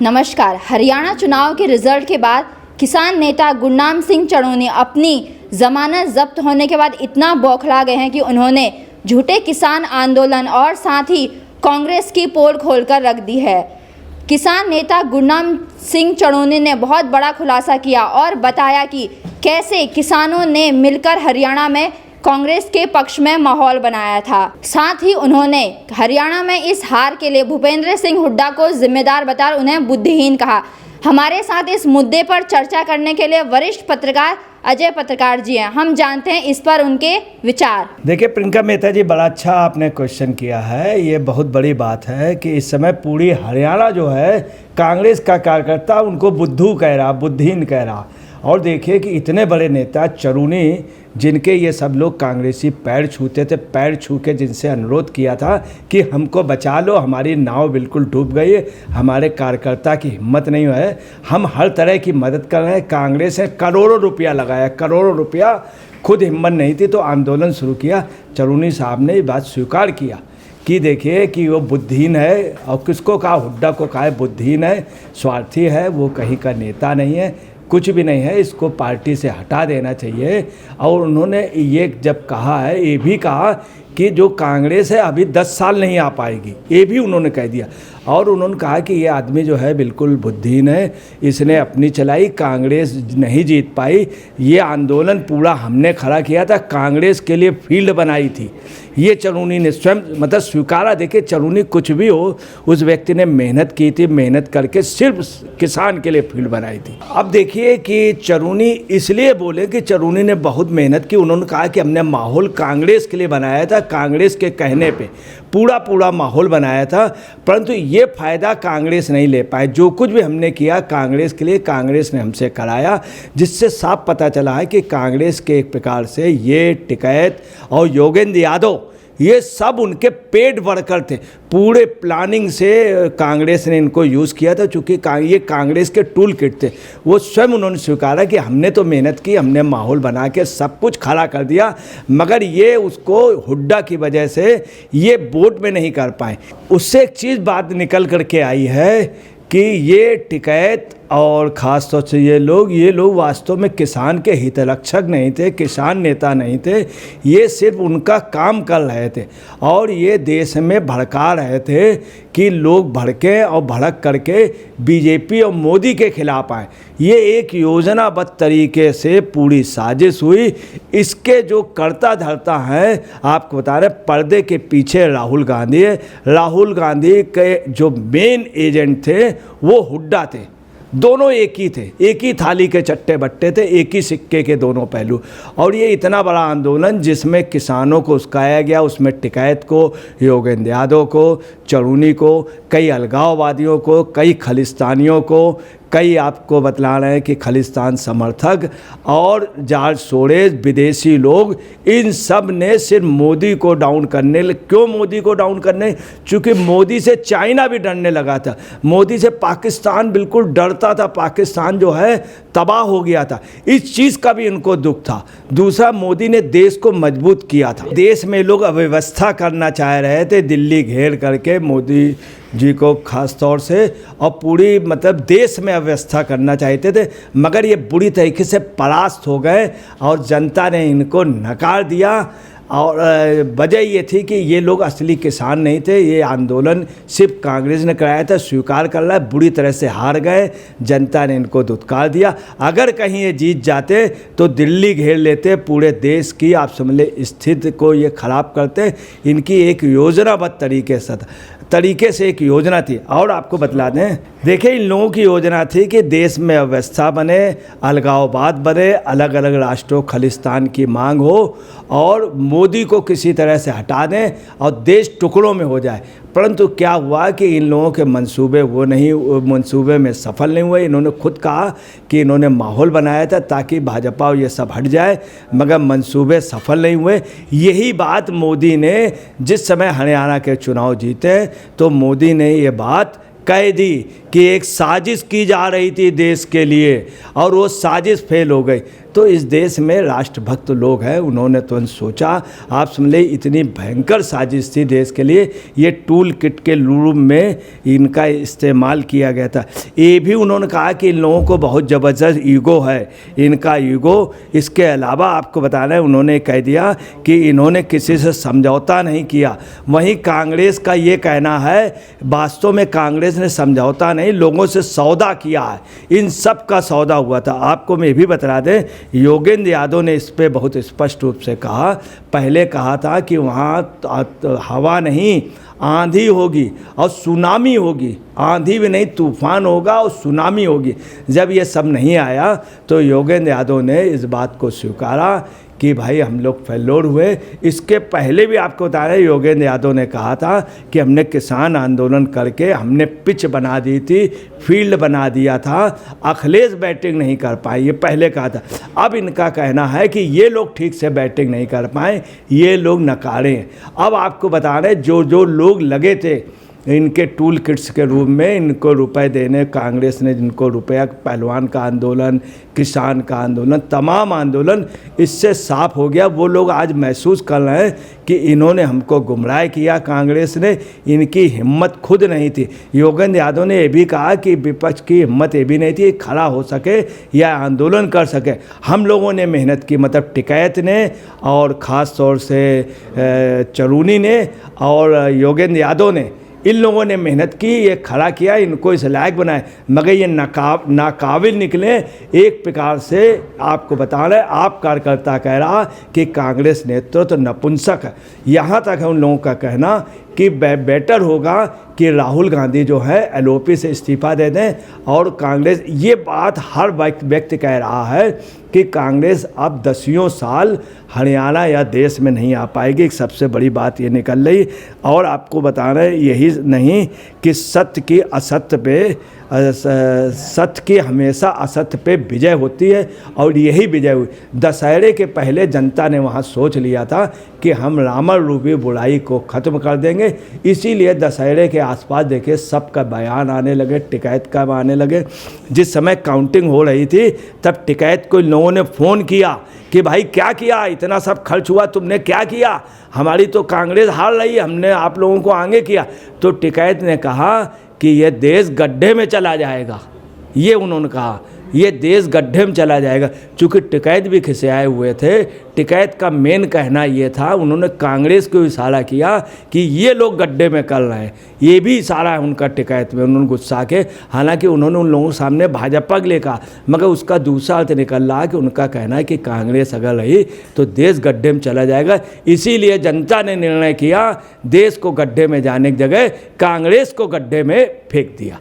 नमस्कार। हरियाणा चुनाव के रिजल्ट के बाद किसान नेता गुरनाम सिंह चड़ूनी अपनी जमानत जब्त होने के बाद इतना बौखला गए हैं कि उन्होंने झूठे किसान आंदोलन और साथ ही कांग्रेस की पोल खोलकर रख दी है। किसान नेता गुरनाम सिंह चड़ूनी ने बहुत बड़ा खुलासा किया और बताया कि कैसे किसानों ने मिलकर हरियाणा में कांग्रेस के पक्ष में माहौल बनाया था। साथ ही उन्होंने हरियाणा में इस हार के लिए भूपेंद्र सिंह हुड्डा को जिम्मेदार बताकर उन्हें बुद्धिहीन कहा। हमारे साथ इस मुद्दे पर चर्चा करने के लिए वरिष्ठ पत्रकार अजय पत्रकार जी हैं। हम जानते हैं इस पर उनके विचार। देखिए प्रियंका मेहता जी, बड़ा अच्छा आपने क्वेश्चन किया है। ये बहुत बड़ी बात है कि इस समय पूरी हरियाणा जो है कांग्रेस का कार्यकर्ता उनको बुद्धू कह रहा, बुद्धिहीन कह रहा। और देखिए कि इतने बड़े नेता चड़ूनी, जिनके ये सब लोग कांग्रेसी पैर छूते थे, पैर छू के जिनसे अनुरोध किया था कि हमको बचा लो, हमारी नाव बिल्कुल डूब गई है, हमारे कार्यकर्ता की हिम्मत नहीं है, हम हर तरह की मदद कर रहे हैं। कांग्रेस ने करोड़ों रुपया लगाया, करोड़ों रुपया, खुद हिम्मत नहीं थी तो आंदोलन शुरू किया। चड़ूनी साहब ने ये बात स्वीकार किया कि देखिए कि वो बुद्धिहीन है। और किसको कहा? हुड्डा को कहा बुद्धिहीन है, स्वार्थी है, वो कहीं का नेता नहीं है, कुछ भी नहीं है, इसको पार्टी से हटा देना चाहिए। और उन्होंने ये जब कहा है, ये भी कहा कि जो कांग्रेस है अभी 10 साल नहीं आ पाएगी, ये भी उन्होंने कह दिया। और उन्होंने कहा कि ये आदमी जो है बिल्कुल बुद्धिहीन है, इसने अपनी चलाई, कांग्रेस नहीं जीत पाई। ये आंदोलन पूरा हमने खड़ा किया था, कांग्रेस के लिए फील्ड बनाई थी। ये चड़ूनी ने स्वयं मतलब स्वीकारा। देखिए चड़ूनी कुछ भी हो, उस व्यक्ति ने मेहनत की थी, मेहनत करके सिर्फ किसान के लिए फील्ड बनाई थी। अब देखिए कि चड़ूनी इसलिए बोले कि चड़ूनी ने बहुत मेहनत की। उन्होंने कहा कि हमने माहौल कांग्रेस के लिए बनाया था, कांग्रेस के कहने पे पूरा माहौल बनाया था, परंतु ये फ़ायदा कांग्रेस नहीं ले पाए। जो कुछ भी हमने किया कांग्रेस के लिए, कांग्रेस ने हमसे कराया, जिससे साफ पता चला है कि कांग्रेस के एक प्रकार से ये टिकैत और योगेंद्र यादव, ये सब उनके पेट वर्कर थे। पूरे प्लानिंग से कांग्रेस ने इनको यूज़ किया था, चूँकि ये कांग्रेस के टूल किट थे। वो स्वयं उन्होंने स्वीकारा कि हमने तो मेहनत की, हमने माहौल बना के सब कुछ खड़ा कर दिया, मगर ये उसको हुड्डा की वजह से ये वोट में नहीं कर पाए। उससे एक चीज़ बात निकल करके आई है कि ये टिकैत और ख़ास तौर से ये लोग वास्तव में किसान के हितरक्षक नहीं थे, किसान नेता नहीं थे। ये सिर्फ उनका काम कर रहे थे और ये देश में भड़का रहे थे कि लोग भड़कें और भड़क करके बीजेपी और मोदी के खिलाफ आए। ये एक योजनाबद्ध तरीके से पूरी साजिश हुई। इसके जो कर्ता धर्ता हैं, आपको बता रहे, पर्दे के पीछे राहुल गांधी है। राहुल गांधी के जो मेन एजेंट थे वो हुड्डा थे। दोनों एक ही थे, एक ही थाली के चट्टे बट्टे थे, एक ही सिक्के के दोनों पहलू। और ये इतना बड़ा आंदोलन जिसमें किसानों को उस्काया गया, उसमें टिकैत को, योगेंद्र यादव को, चड़ूनी को, कई अलगाववादियों को, कई खालिस्तानियों को, कई आपको बतला रहे हैं कि खालिस्तान समर्थक और जॉर्ज सोरोस, विदेशी लोग, इन सब ने सिर्फ मोदी को डाउन करने। क्यों मोदी को डाउन करने? चूँकि मोदी से चाइना भी डरने लगा था, मोदी से पाकिस्तान बिल्कुल डरता था, पाकिस्तान जो है तबाह हो गया था। इस चीज़ का भी इनको दुख था। दूसरा, मोदी ने देश को मजबूत किया था। देश में लोग अव्यवस्था करना चाह रहे थे, दिल्ली घेर करके मोदी जी को खास तौर से, और पूरी मतलब देश में अव्यवस्था करना चाहते थे, मगर ये बुरी तरीके से परास्त हो गए और जनता ने इनको नकार दिया। और वजह ये थी कि ये लोग असली किसान नहीं थे, ये आंदोलन सिर्फ कांग्रेस ने कराया था, स्वीकार कर रहा है, बुरी तरह से हार गए, जनता ने इनको दुत्कार दिया। अगर कहीं ये जीत जाते तो दिल्ली घेर लेते, पूरे देश की आप समझ ले स्थिति को ये ख़राब करते। इनकी एक योजनाबद्ध तरीके से एक योजना थी। और आपको बतला दें, देखिए इन लोगों की योजना थी कि देश में अव्यवस्था बने, अलगाववाद बने, अलग अलग राष्ट्रों खालिस्तान की मांग हो और मोदी को किसी तरह से हटा दें और देश टुकड़ों में हो जाए। परंतु क्या हुआ कि इन लोगों के मंसूबे मंसूबे में सफल नहीं हुए। इन्होंने खुद कहा कि इन्होंने माहौल बनाया था ताकि भाजपा और ये सब हट जाए, मगर मंसूबे सफल नहीं हुए। यही बात मोदी ने जिस समय हरियाणा के चुनाव जीते तो मोदी ने ये बात कह दी कि एक साजिश की जा रही थी देश के लिए और वो साजिश फेल हो गई। तो इस देश में राष्ट्रभक्त लोग हैं, उन्होंने तुरंत सोचा, आप समझ लें इतनी भयंकर साजिश थी देश के लिए, ये टूल किट के रूप में इनका इस्तेमाल किया गया था। ये भी उन्होंने कहा कि इन लोगों को बहुत ज़बरदस्त ईगो है, इनका ईगो। इसके अलावा आपको बताना है, उन्होंने कह दिया कि इन्होंने किसी से समझौता नहीं किया। वहीं कांग्रेस का ये कहना है वास्तव में कांग्रेस ने समझौता नहीं, लोगों से सौदा किया है, इन सब का सौदा हुआ था। आपको मैं भी बता दें, योगेंद्र यादव ने इस पर बहुत स्पष्ट रूप से कहा, पहले कहा था कि वहाँ हवा नहीं आंधी होगी और सुनामी होगी, आंधी भी नहीं तूफान होगा और सुनामी होगी। जब ये सब नहीं आया तो योगेंद्र यादव ने इस बात को स्वीकारा कि भाई हम लोग फेलोर हुए। इसके पहले भी आपको बता रहे, योगेंद्र यादव ने कहा था कि हमने किसान आंदोलन करके हमने पिच बना दी थी, फील्ड बना दिया था, अखिलेश बैटिंग नहीं कर पाए, ये पहले कहा था। अब इनका कहना है कि ये लोग ठीक से बैटिंग नहीं कर पाए, ये लोग नकारे हैं। अब आपको बता रहे जो जो लोग लगे थे इनके टूल किट्स के रूप में इनको रुपए देने, कांग्रेस ने जिनको रुपया, पहलवान का आंदोलन, किसान का आंदोलन, तमाम आंदोलन, इससे साफ हो गया। वो लोग आज महसूस कर रहे हैं कि इन्होंने हमको गुमराह किया, कांग्रेस ने, इनकी हिम्मत खुद नहीं थी। योगेंद्र यादव ने यह भी कहा कि विपक्ष की हिम्मत ये भी नहीं थी खड़ा हो सके या आंदोलन कर सके। हम लोगों ने मेहनत की, मतलब टिकैत ने और ख़ास तौर से चरूनी ने और योगेंद्र यादव ने, इन लोगों ने मेहनत की, ये खड़ा किया, इनको इस लायक बनाए, मगर ये नाकाबिल निकले। एक प्रकार से आपको बता रहे, आप कार्यकर्ता कह रहा कि कांग्रेस नेतृत्व तो नपुंसक है। यहाँ तक है उन लोगों का कहना कि बेटर होगा कि राहुल गांधी जो है एलओपी से इस्तीफा दे दें और कांग्रेस, ये बात हर व्यक्ति कह रहा है कि कांग्रेस अब 10 साल हरियाणा या देश में नहीं आ पाएगी। एक सबसे बड़ी बात ये निकल रही। और आपको बता रहे यही नहीं कि सत्य की असत्य पे, सत्य की हमेशा असत्य पे विजय होती है और यही विजय हुई। दशहरे के पहले जनता ने वहाँ सोच लिया था कि हम रावण रूपी बुराई को ख़त्म कर देंगे, इसीलिए दशहरे के आसपास देखिए सबका बयान आने लगे, टिकैत का आने लगे। जिस समय काउंटिंग हो रही थी तब टिकैत को लोगों ने फ़ोन किया कि भाई क्या किया, इतना सब खर्च हुआ, तुमने क्या किया, हमारी तो कांग्रेस हार रही है, हमने आप लोगों को आगे किया। तो टिकैत ने कहा कि ये देश गड्ढे में चला जाएगा, ये उन्होंने कहा ये देश गड्ढे में चला जाएगा। चूँकि टिकैत भी खिसियाए हुए थे, टिकैत का मेन कहना ये था, उन्होंने कांग्रेस को इशारा किया कि ये लोग गड्ढे में कर रहे हैं, ये भी इशारा है उनका टिकैत में, उन्होंने गुस्सा के। हालांकि उन्होंने उन लोगों के सामने भाजपा के लिए कहा, मगर उसका दूसरा अर्थ निकल रहा कि उनका कहना है कि कांग्रेस अगर रही तो देश गड्ढे में चला जाएगा। इसीलिए जनता ने निर्णय किया देश को गड्ढे में जाने की जगह कांग्रेस को गड्ढे में फेंक दिया।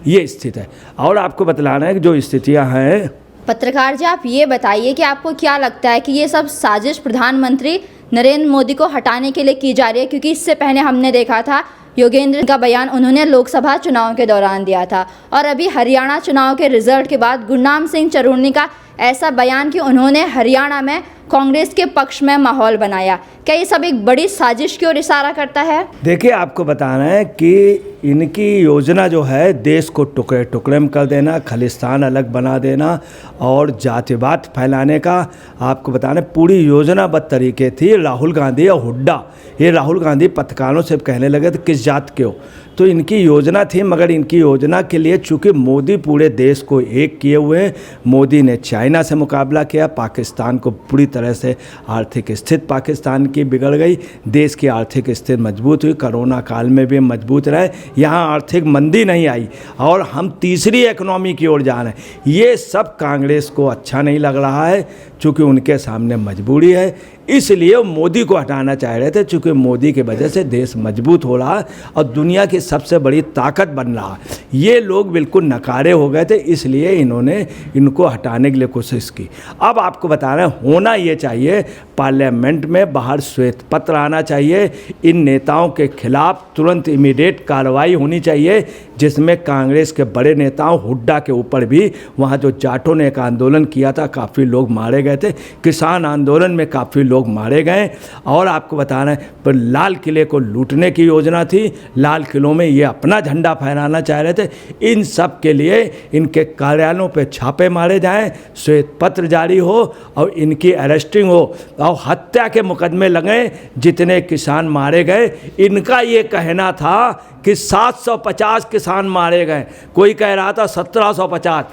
ये स्थिति है। और आपको बतलाना है कि जो स्थितियां हैं, पत्रकार जी आप ये बताइए कि आपको क्या लगता है कि ये सब साजिश प्रधानमंत्री नरेंद्र मोदी को हटाने के लिए की जा रही है? क्योंकि इससे पहले हमने देखा था योगेंद्र का बयान उन्होंने लोकसभा चुनाव के दौरान दिया था, और अभी हरियाणा चुनाव के रिजल्ट के बाद गुरनाम सिंह चरूनी का ऐसा बयान कि उन्होंने हरियाणा में कांग्रेस के पक्ष में माहौल बनाया। क्या ये सब एक बड़ी साजिश की ओर इशारा करता है? देखिए आपको बताना है कि इनकी योजना जो है देश को टुकड़े टुकड़े में कर देना, खालिस्तान अलग बना देना और जातिवाद फैलाने का, आपको बताना पूरी योजनाबद्ध तरीके थी। राहुल गांधी और हुड्डा, ये राहुल गांधी पत्रकारों से कहने लगे थे किस जात के हो, तो इनकी योजना थी। मगर इनकी योजना के लिए चूँकि मोदी पूरे देश को एक किए हुए हैं, मोदी ने चाइना से मुकाबला किया, पाकिस्तान को पूरी तरह से आर्थिक स्थिति पाकिस्तान की बिगड़ गई, देश की आर्थिक स्थिति मजबूत हुई, कोरोना काल में भी मजबूत रहे, यहाँ आर्थिक मंदी नहीं आई और हम तीसरी इकोनॉमी की ओर जा रहे हैं। ये सब कांग्रेस को अच्छा नहीं लग रहा है, चूँकि उनके सामने मजबूरी है, इसलिए वो मोदी को हटाना चाह रहे थे। चूँकि मोदी की वजह से देश मजबूत हो रहा है और दुनिया की सबसे बड़ी ताकत बन रहा है। ये लोग बिल्कुल नकारे हो गए थे, इसलिए इन्होंने इनको हटाने के लिए कोशिश की। अब आपको बता रहे हैं होना ये चाहिए, पार्लियामेंट में बाहर श्वेत पत्र आना चाहिए, इन नेताओं के खिलाफ तुरंत इमीडिएट कार्रवाई होनी चाहिए, जिसमें कांग्रेस के बड़े नेताओं हुड्डा के ऊपर भी, वहाँ जो जाटों ने एक आंदोलन किया था, काफ़ी लोग मारे गए थे। किसान आंदोलन में काफ़ी लोग मारे गए। और आपको बता रहे हैं, पर लाल किले को लूटने की योजना थी, लाल किलों में ये अपना झंडा फहराना चाह रहे थे। इन सब के लिए इनके कार्यालयों पे छापे मारे जाएं, श्वेत पत्र जारी हो और इनकी अरेस्टिंग हो और हत्या के मुकदमे लगें। जितने किसान मारे गए, इनका ये कहना था कि 750 किसान मारे गए, कोई कह रहा था 1750।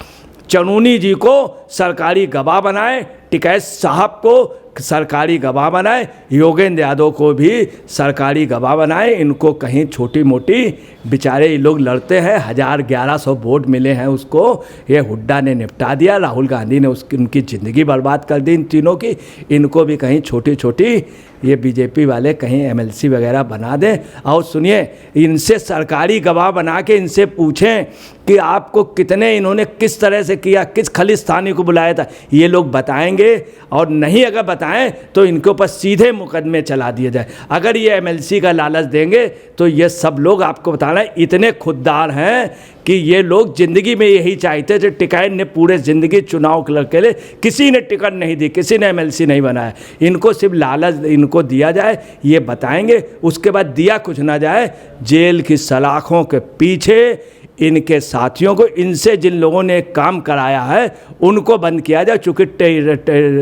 चनूनी जी को सरकारी गवाह बनाए, टिकैत साहब को सरकारी गवाह बनाए, योगेंद्र यादव को भी सरकारी गवाह बनाए। इनको कहीं छोटी मोटी बेचारे ये लोग लड़ते हैं, 1100 वोट मिले हैं उसको, ये हुड्डा ने निपटा दिया, राहुल गांधी ने उनकी ज़िंदगी बर्बाद कर दी इन तीनों की। इनको भी कहीं छोटी छोटी ये बीजेपी वाले कहीं एमएलसी वगैरह बना दें। और सुनिए, इनसे सरकारी गवाह बना के इनसे पूछें कि आपको कितने इन्होंने किस तरह से किया, किस खलिस्तानी को बुलाया था, ये लोग बताएंगे। और नहीं अगर बताएं तो इनके ऊपर सीधे मुकदमे चला दिए जाए। अगर ये एमएलसी का लालच देंगे तो ये सब लोग, आपको बताना, इतने खुददार हैं कि ये लोग ज़िंदगी में यही चाहते थे। टिकैत ने पूरे ज़िंदगी चुनाव के लिए किसी ने टिकट नहीं दी, किसी ने एमएलसी नहीं बनाया। इनको सिर्फ लालच इनको दिया जाए, ये बताएंगे, उसके बाद दिया कुछ ना जाए, जेल की सलाखों के पीछे इनके साथियों को, इनसे जिन लोगों ने काम कराया है उनको बंद किया जाए। चूँकि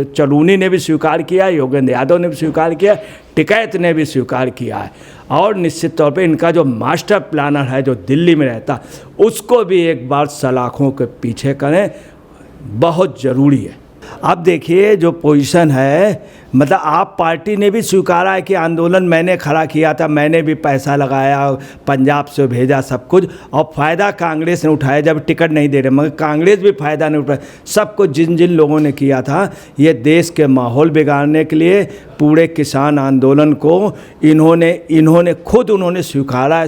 चनूनी ने भी स्वीकार किया, योगेंद्र यादव ने भी स्वीकार किया, टिकैत ने भी स्वीकार किया है। और निश्चित तौर पे इनका जो मास्टर प्लानर है जो दिल्ली में रहता, उसको भी एक बार सलाखों के पीछे करें, बहुत ज़रूरी है। अब देखिए जो पोजीशन है, मतलब आप पार्टी ने भी स्वीकारा है कि आंदोलन मैंने खड़ा किया था, मैंने भी पैसा लगाया, पंजाब से भेजा सब कुछ, और फ़ायदा कांग्रेस ने उठाया जब टिकट नहीं दे रहे, मगर कांग्रेस भी फ़ायदा नहीं उठाया। सब कुछ जिन जिन लोगों ने किया था, ये देश के माहौल बिगाड़ने के लिए पूरे किसान आंदोलन को इन्होंने खुद स्वीकारा है,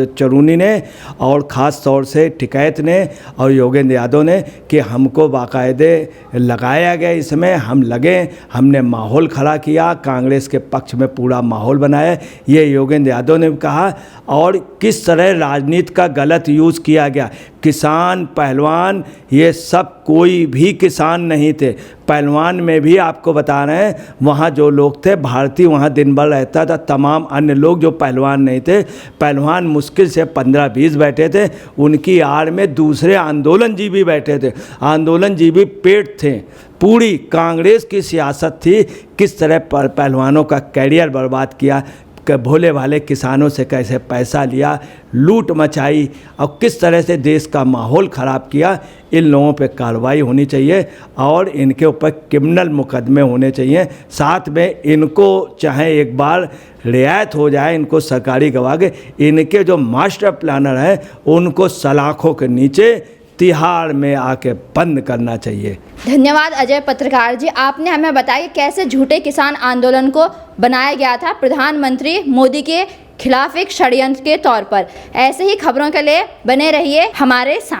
चनूनी ने और ख़ास तौर से टिकैत ने और योगेंद्र यादव ने, कि हमको बाकायदे लगाया गया, इसमें हम लगे, हमने माहौल खड़ा किया, कांग्रेस के पक्ष में पूरा माहौल बनाया। ये योगेंद्र यादव ने भी कहा। और किस तरह राजनीति का गलत यूज़ किया गया, किसान पहलवान ये सब कोई भी किसान नहीं थे। पहलवान में भी आपको बता रहे हैं, वहाँ जो लोग थे, भारतीय वहाँ दिन भर रहता था, तमाम अन्य लोग जो पहलवान नहीं थे, पहलवान मुश्किल से 15-20 बैठे थे। उनकी आड़ में दूसरे आंदोलन जीवी बैठे थे, आंदोलन जीवी पेट थे। पूरी कांग्रेस की सियासत थी किस तरह पहलवानों का कैरियर बर्बाद किया, भोले भाले किसानों से कैसे पैसा लिया, लूट मचाई और किस तरह से देश का माहौल ख़राब किया। इन लोगों पे कार्रवाई होनी चाहिए और इनके ऊपर क्रिमिनल मुकदमे होने चाहिए। साथ में इनको चाहे एक बार रियायत हो जाए, इनको सरकारी गवाह के, इनके जो मास्टर प्लानर हैं उनको सलाखों के नीचे तिहाड़ में आके बंद करना चाहिए। धन्यवाद अजय पत्रकार जी, आपने हमें बताया कैसे झूठे किसान आंदोलन को बनाया गया था प्रधानमंत्री मोदी के खिलाफ एक षड्यंत्र के तौर पर। ऐसे ही खबरों के लिए बने रहिए हमारे साथ।